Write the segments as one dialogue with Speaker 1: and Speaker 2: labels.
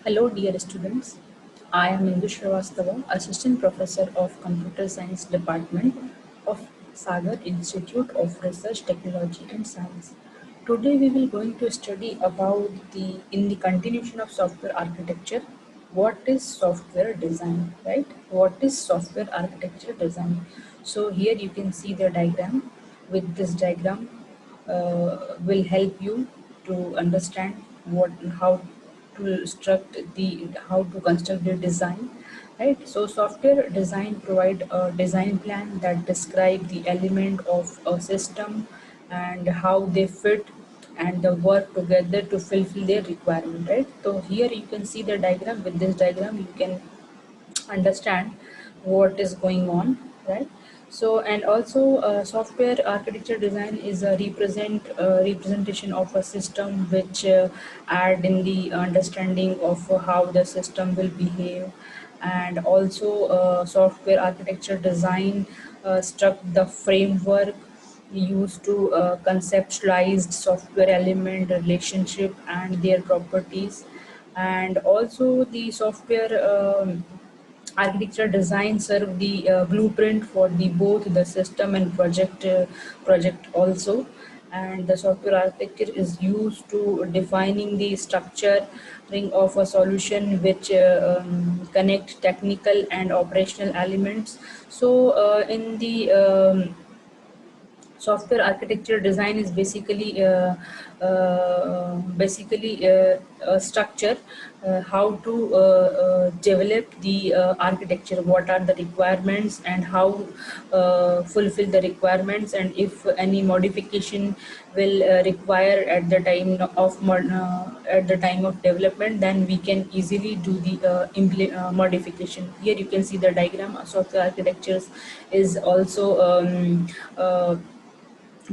Speaker 1: Hello, dear students. I am Indu Shrivastava, Assistant Professor of Computer Science Department of Sagar Institute of Research, Technology and Science. Today we will going to study about in the continuation of software architecture, what is software design, right? What is software architecture design? So here you can see the diagram. With this diagram, will help you to understand what how how to construct the design, right? So software design provide a design plan that describe the element of a system and how they fit and the work together to fulfill their requirement, right? So here you can see the diagram. With this diagram you can understand what is going on, right? So and also software architecture design is a representation of a system which add in the understanding of how the system will behave. And also software architecture design struck the framework used to conceptualize software element relationship and their properties. And also the software architecture design serve the blueprint for the both the system and project also. And the software architecture is used to defining the structuring of a solution which connect technical and operational elements. So in the software architecture design is basically a structure, how to develop the architecture, what are the requirements and how fulfill the requirements, and if any modification will require at the at the time of development, then we can easily do the modification. Here you can see the diagram. Software architectures is also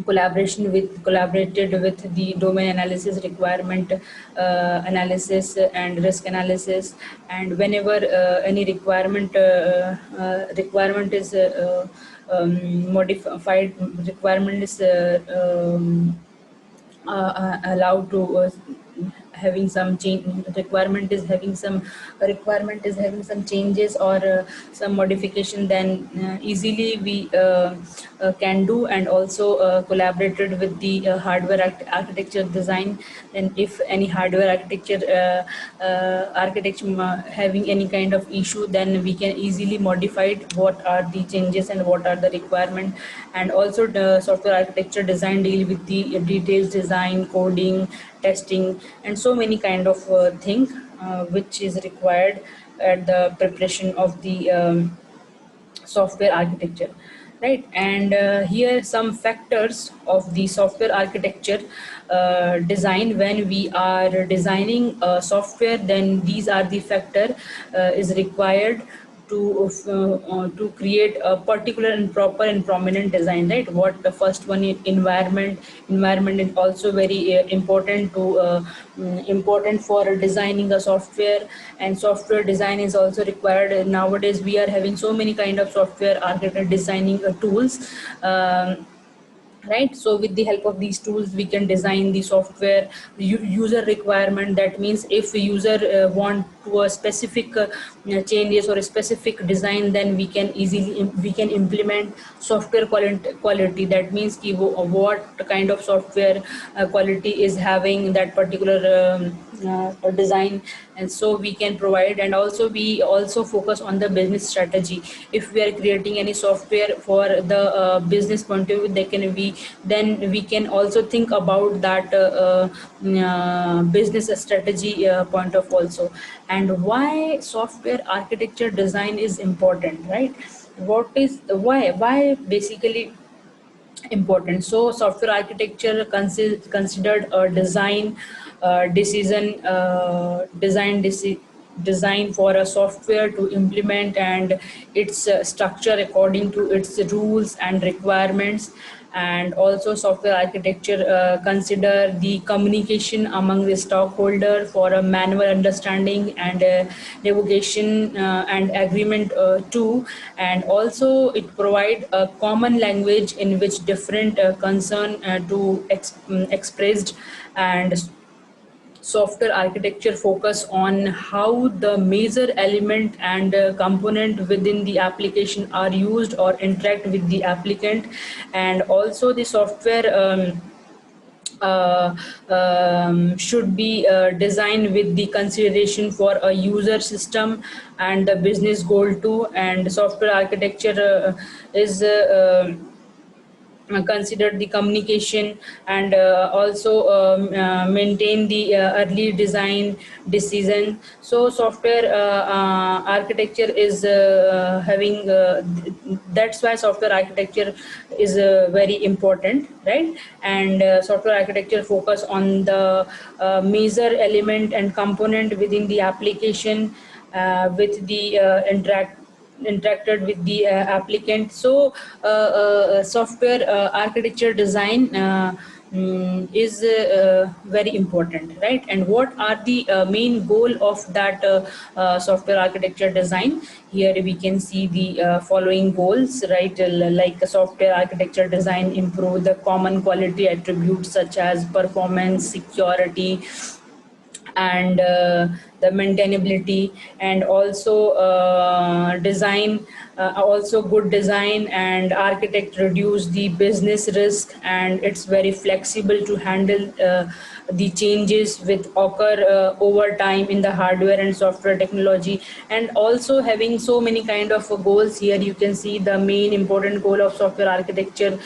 Speaker 1: collaborated with the domain analysis, requirement analysis and risk analysis. And whenever any requirement is modified, requirement is allowed to having some change, requirement is having some changes or some modification, then easily we can do. And also collaborated with the hardware architecture design. Then if any hardware architecture having any kind of issue, then we can easily modify it, what are the changes and what are the requirement. And also the software architecture design deal with the details design, coding, testing, and so many kind of thing which is required at the preparation of the software architecture, right? And here some factors of the software architecture design. When we are designing software, then these are the factor is required to create a particular and proper and prominent design, right? What the first one is environment is also very important to important for designing a software. And software design is also required. Nowadays we are having so many kind of software architecture designing tools, right? So with the help of these tools we can design the software user requirement. That means if a user want to a specific changes or a specific design, then we can implement software quality. That means what kind of software quality is having that particular design, and so we can provide. And also we also focus on the business strategy. If we are creating any software for the business point of view, then we can also think about that business strategy point of also. And why software architecture design is important, right? What is why basically important? So software architecture considered a design decision design for a software to implement and its structure according to its rules and requirements. And also software architecture consider the communication among the stockholder for a manual understanding and negotiation and agreement too. And also it provide a common language in which different concern to expressed and software architecture focus on how the major element and component within the application are used or interact with the applicant, and also the software uh, should be designed with the consideration for a user system and the business goal too. And software architecture is consider the communication and also maintain the early design decision. So software architecture is having that's why software architecture is very important, right? And software architecture focus on the major element and component within the application with the interacted with the applicant. So software architecture design is very important, right? And what are the main goal of that software architecture design? Here we can see the following goals, right? Like software architecture design improve the common quality attributes such as performance, security, and the maintainability, and also design, also good design and architect reduce the business risk, and it's very flexible to handle the changes with occur over time in the hardware and software technology. And also having so many kind of goals. Here you can see the main important goal of software architecture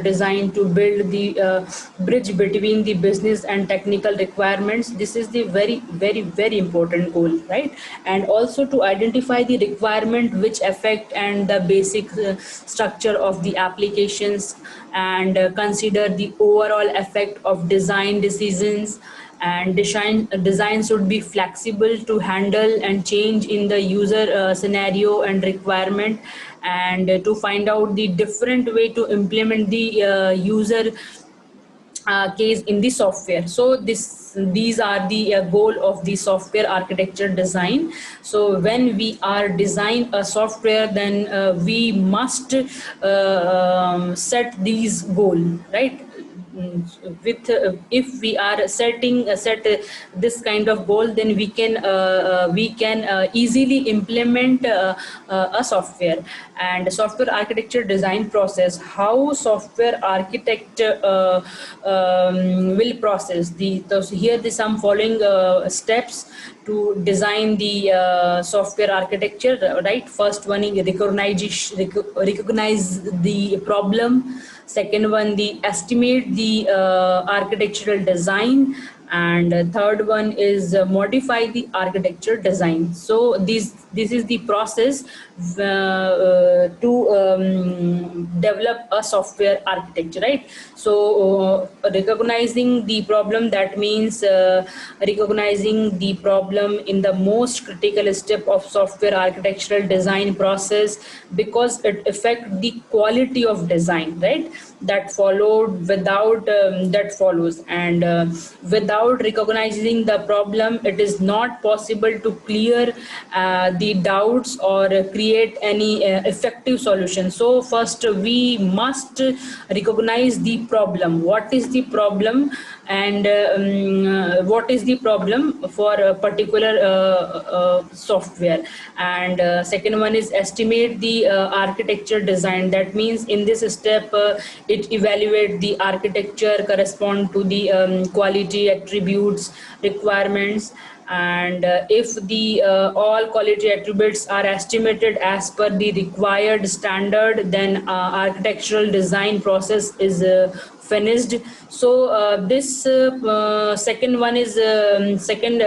Speaker 1: designed to build the bridge between the business and technical requirements. This is the very important goal, right? And also to identify the requirement which affect and the basic structure of the applications, and consider the overall effect of design decisions. And design should be flexible to handle and change in the user scenario and requirement, and to find out the different way to implement the user case in the software. So these are the goal of the software architecture design. So when we are design a software, then we must set these goal, right? With if we are set this kind of goal, then we can easily implement a software. And software architecture design process, how software architect will process the so here the some following steps to design the software architecture, right? First one is recognize the problem. Second one, the estimate the architectural design. And third one is modify the architecture design. So this is the process to develop a software architecture, right? So recognizing the problem, that means recognizing the problem in the most critical step of software architectural design process, because it affects the quality of design, right? That followed without that follows. And without recognizing the problem, it is not possible to clear the doubts or create any effective solution. So first we must recognize the problem. What is the problem? And what is the problem for a particular software? And second one is estimate the architecture design. That means in this step it evaluate the architecture correspond to the quality attributes requirements. And if the all quality attributes are estimated as per the required standard, then architectural design process is finished. So this second one is second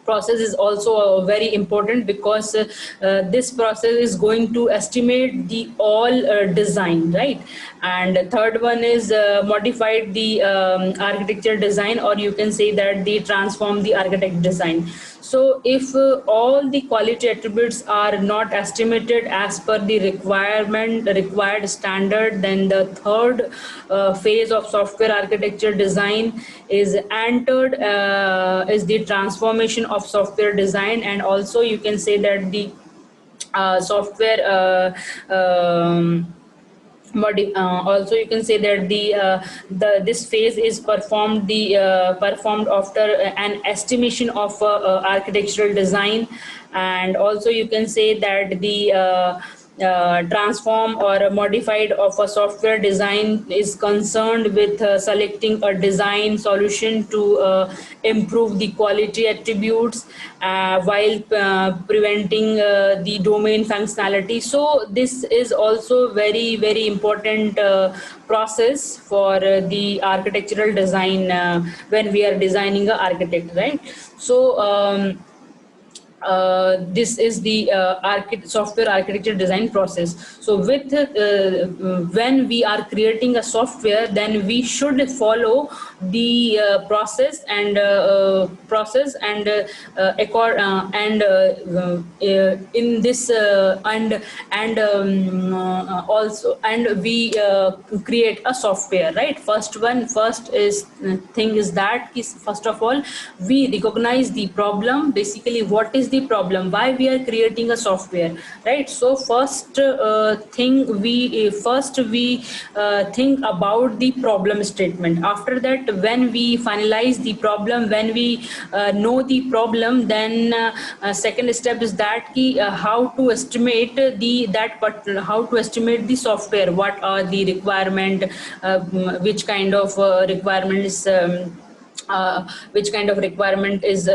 Speaker 1: process is also very important, because this process is going to estimate the all design, right? And third one is modified the architecture design, or you can say that they transform the architect design. So if all the quality attributes are not estimated as per the required standard, then the third phase of software architecture design is entered, is the transformation of software design. And also you can say that the software Also you can say that the this phase is performed after an estimation of architectural design. And also you can say that the transform or a modified of a software design is concerned with selecting a design solution to improve the quality attributes while preventing the domain functionality. So this is also very very important process for the architectural design when we are designing a architect, right? So this is the software architecture design process. So with when we are creating a software, then we should follow the process in this also, and we create a software, right? First is thing is that first of all we recognize the problem. Basically, what is the problem, why we are creating a software, right? So first we think about the problem statement. After that, when we finalize the problem, when we know the problem, then second step is that how to estimate how to estimate the software, what are the requirement, which kind of requirements which kind of requirement is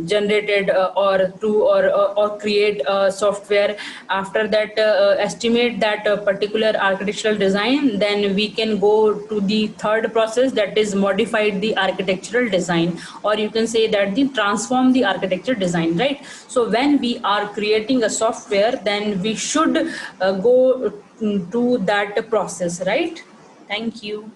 Speaker 1: generated or create software. After that, estimate that particular architectural design, then we can go to the third process, that is modified the architectural design, or you can say that the transform the architecture design, right? So when we are creating a software, then we should go to that process, right? Thank you.